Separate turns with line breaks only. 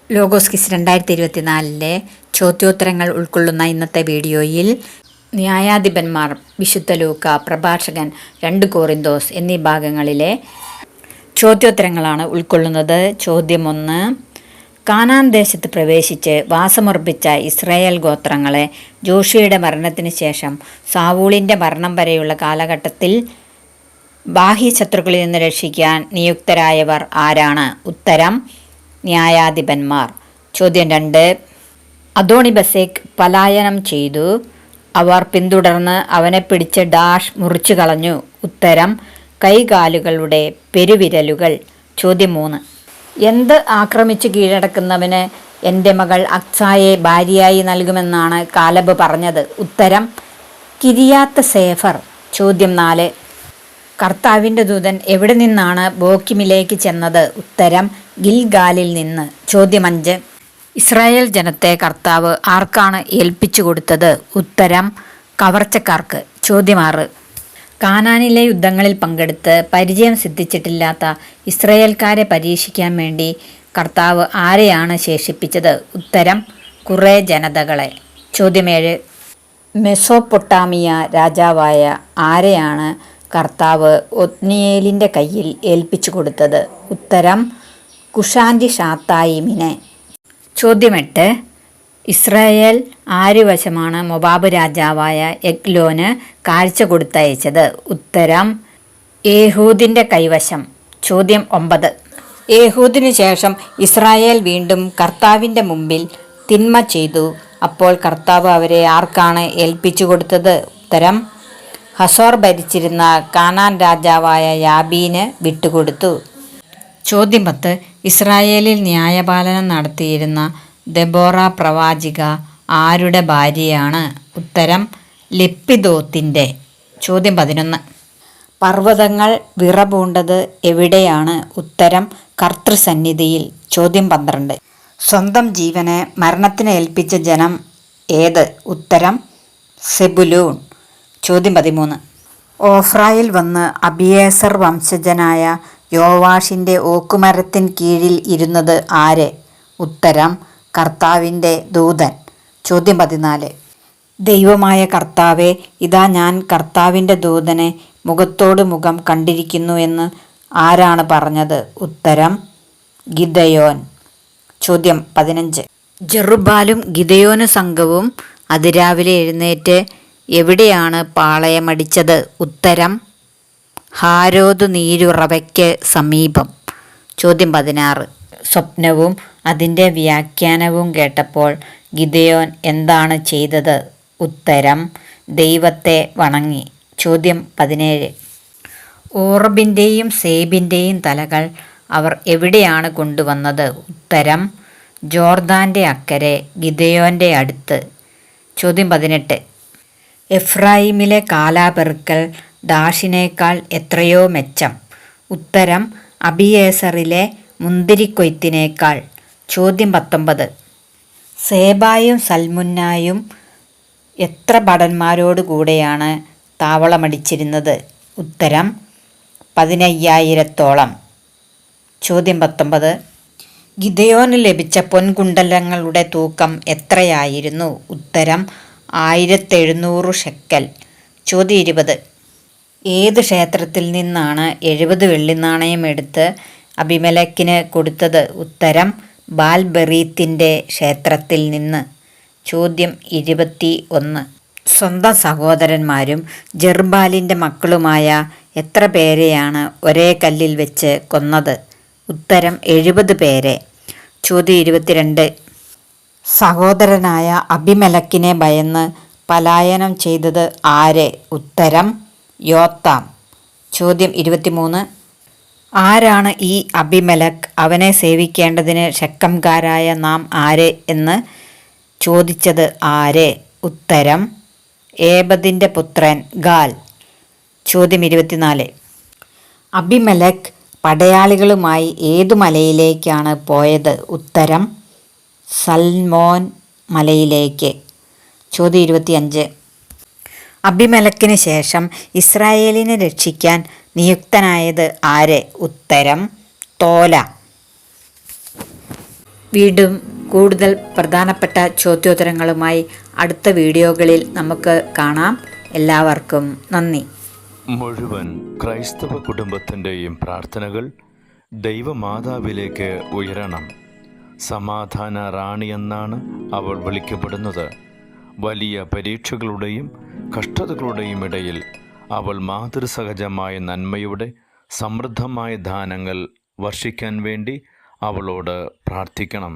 Logos quiz 2024 ചോദ്യോത്തരങ്ങൾ ഉൾക്കൊള്ളുന്ന ഇന്നത്തെ വീഡിയോയിൽ ന്യായാധിപന്മാർ, വിശുദ്ധ ലൂക്ക, പ്രഭാഷകൻ, 2 കോറിന്തോസ് എന്നീ ഭാഗങ്ങളിലെ ചോദ്യോത്തരങ്ങളാണ് ഉൾക്കൊള്ളുന്നത്. ചോദ്യം 1. കാനാൻ ദേശത്ത് പ്രവേശിച്ച് വാസമുറപ്പിച്ച ഇസ്രായേൽ ഗോത്രങ്ങളെ ജോഷുവയുടെ മരണത്തിന് ശേഷം സാവൂളിൻ്റെ മരണം വരെയുള്ള കാലഘട്ടത്തിൽ ബാഹ്യശത്രുക്കളിൽ നിന്ന് രക്ഷിക്കാൻ നിയുക്തരായവർ ആരാണ്? ഉത്തരം: ന്യായാധിപന്മാർ. ചോദ്യം 2. അദോണിബെസെക്ക് പലായനം ചെയ്തു. അവർ പിന്തുടർന്ന് അവനെ പിടിച്ച് മുറിച്ചു കളഞ്ഞു. ഉത്തരം: കൈകാലുകളുടെ പെരുവിരലുകൾ. ചോദ്യം 3. എന്ത് ആക്രമിച്ചു കീഴടക്കുന്നവന് എൻ്റെ മകൾ അക്സായെ ഭാര്യയായി നൽകുമെന്നാണ് കാലബ് പറഞ്ഞത്? ഉത്തരം: കിരിയാത്ത് സേഫർ. ചോദ്യം 4. കർത്താവിൻ്റെ ദൂതൻ എവിടെ നിന്നാണ് ബോക്കിമിലേക്ക് ചെന്നത്? ഉത്തരം: ഗിൽഗാലിൽ നിന്ന്. ചോദ്യം 5. ഇസ്രായേൽ ജനത്തെ കർത്താവ് ആർക്കാണ് ഏൽപ്പിച്ചു കൊടുത്തത്? ഉത്തരം: കവർച്ചക്കാർക്ക്. ചോദ്യം 6. കാനാനിലെ യുദ്ധങ്ങളിൽ പങ്കെടുത്ത് പരിചയം സിദ്ധിച്ചിട്ടില്ലാത്ത ഇസ്രായേൽക്കാരെ പരീക്ഷിക്കാൻ വേണ്ടി കർത്താവ് ആരെയാണ് ശേഷിപ്പിച്ചത്? ഉത്തരം: കുറേ ജനതകളെ. ചോദ്യം 7. മെസോപ്പൊട്ടാമിയ രാജാവായ ആരെയാണ് കർത്താവ് ഒത്നിയേലിൻ്റെ കയ്യിൽ ഏൽപ്പിച്ചു കൊടുത്തത്? ഉത്തരം: കുഷാൻജി ഷാത്തായിമിനെ. ചോദ്യം 8. ഇസ്രായേൽ ആരുവശമാണ് മൊബാബ് രാജാവായ എഗ്ലോന് കാഴ്ച കൊടുത്തയച്ചത്? ഉത്തരം: ഏഹൂദിൻ്റെ കൈവശം. ചോദ്യം 9. ഏഹൂദിനു ശേഷം ഇസ്രായേൽ വീണ്ടും കർത്താവിൻ്റെ മുമ്പിൽ തിന്മ ചെയ്തു. അപ്പോൾ കർത്താവ് അവരെ ആർക്കാണ് ഏൽപ്പിച്ചു കൊടുത്തത്? ഉത്തരം: ഹസോർ ഭരിച്ചിരുന്ന കാനാൻ രാജാവായ യാബീന് വിട്ടുകൊടുത്തു. ചോദ്യം 10. ഇസ്രായേലിൽ ന്യായപാലനം നടത്തിയിരുന്ന ദെബോറ പ്രവാചിക ആരുടെ ഭാര്യയാണ്? ഉത്തരം: ലെപ്പിദോത്തിൻ്റെ. ചോദ്യം 11. പർവ്വതങ്ങൾ വിറപൂണ്ടത് എവിടെയാണ്? ഉത്തരം: കർത്തൃസന്നിധിയിൽ. ചോദ്യം 12. സ്വന്തം ജീവനെ മരണത്തിന് ഏൽപ്പിച്ച ജനം ഏത്? ഉത്തരം: സെബുലൂൺ. ചോദ്യം 13. ഓഫ്രായിൽ വന്ന് അബിയേസർ വംശജനായ യോവാഷിൻ്റെ ഓക്കുമരത്തിൻ കീഴിൽ ഇരുന്നത് ആര്? ഉത്തരം: കർത്താവിൻ്റെ ദൂതൻ. ചോദ്യം 14. ദൈവമായ കർത്താവെ, ഇതാ ഞാൻ കർത്താവിൻ്റെ ദൂതനെ മുഖത്തോട് മുഖം കണ്ടിരിക്കുന്നു എന്ന് ആരാണ് പറഞ്ഞത്? ഉത്തരം: ഗിദെയോൻ. ചോദ്യം 15. ജെറുബ്ബാലും ഗിദെയോന് സംഘവും അതിരാവിലെ എഴുന്നേറ്റ് എവിടെയാണ് പാളയമടിച്ചത്? ഉത്തരം: ഹാരോദ് നീരുറവയ്ക്ക് സമീപം. ചോദ്യം 16. സ്വപ്നവും അതിൻ്റെ വ്യാഖ്യാനവും കേട്ടപ്പോൾ ഗിദെയോൻ എന്താണ് ചെയ്തത്? ഉത്തരം: ദൈവത്തെ വണങ്ങി. ചോദ്യം 17. ഓറബിൻ്റെയും സേബിൻ്റെയും തലകൾ അവർ എവിടെയാണ് കൊണ്ടുവന്നത്? ഉത്തരം: ജോർദാൻ്റെ അക്കരെ ഗിദെയോൻ്റെ അടുത്ത്. ചോദ്യം 18. എഫ്രായിമിലെ കാലാപെറുക്കൽ ദാഷിനേക്കാൾ എത്രയോ മെച്ചം? ഉത്തരം: അബിയേസറിലെ മുന്തിരിക്കൊയ്ത്തിനേക്കാൾ. ചോദ്യം 19. സേബായും സൽമുന്നായും എത്ര ഭടന്മാരോട് കൂടെയാണ് താവളമടിച്ചിരുന്നത്? ഉത്തരം: 15,000-ഓളം. ചോദ്യം 19. ഗിദെയോന് ലഭിച്ച പൊൻകുണ്ടലങ്ങളുടെ തൂക്കം എത്രയായിരുന്നു? ഉത്തരം: 1700 ഷെക്കൽ. ചോദ്യം 20. ഏത് ക്ഷേത്രത്തിൽ നിന്നാണ് 70 വെള്ളിനാണയം എടുത്ത് അബിമേലെക്കിന് കൊടുത്തത്? ഉത്തരം: ബാൽബെറീത്തിൻ്റെ ക്ഷേത്രത്തിൽ നിന്ന്. ചോദ്യം 21. സ്വന്തം സഹോദരന്മാരും ജെറുബ്ബാലിൻ്റെ മക്കളുമായ എത്ര പേരെയാണ് ഒരേ കല്ലിൽ വെച്ച് കൊന്നത്? ഉത്തരം: 70 പേരെ. ചോദ്യം 22. സഹോദരനായ അബിമേലെക്കിനെ ഭയന്ന് പലായനം ചെയ്തത് ആര്? ഉത്തരം: യോത്താം. ചോദ്യം 23. ആരാണ് ഈ അബിമേലെക്ക് അവനെ സേവിക്കേണ്ടതിന് ശെഖംകാരായ നാം ആര് എന്ന് ചോദിച്ചത് ആര്? ഉത്തരം: ഏബദിൻ്റെ പുത്രൻ ഗാൽ. ചോദ്യം 24. അബിമേലെക്ക് പടയാളികളുമായി ഏതു മലയിലേക്കാണ് പോയത്? ഉത്തരം: സൽമോൻ മലയിലേക്ക്. ചോദ്യം 25. അബിമേലെക്കിന് ശേഷം ഇസ്രായേലിനെ രക്ഷിക്കാൻ നിയുക്തനായത് ആര്? ഉത്തരം: തോല. വീണ്ടും കൂടുതൽ പ്രധാനപ്പെട്ട ചോദ്യോത്തരങ്ങളുമായി അടുത്ത വീഡിയോകളിൽ നമുക്ക് കാണാം. എല്ലാവർക്കും നന്ദി.
മുഴുവൻ ക്രൈസ്തവ കുടുംബത്തിൻ്റെയും പ്രാർത്ഥനകൾ ദൈവമാതാവിലേക്ക് ഉയരണം. സമാധാന റാണി എന്നാണ് അവൾ വിളിക്കപ്പെടുന്നത്. വലിയ പരീക്ഷകളുടെയും കഷ്ടതകളുടെയും ഇടയിൽ അവൾ മാതൃസഹജമായ നന്മയുടെ സമൃദ്ധമായ ദാനങ്ങൾ വർഷിക്കാൻ വേണ്ടി അവളോട് പ്രാർത്ഥിക്കണം.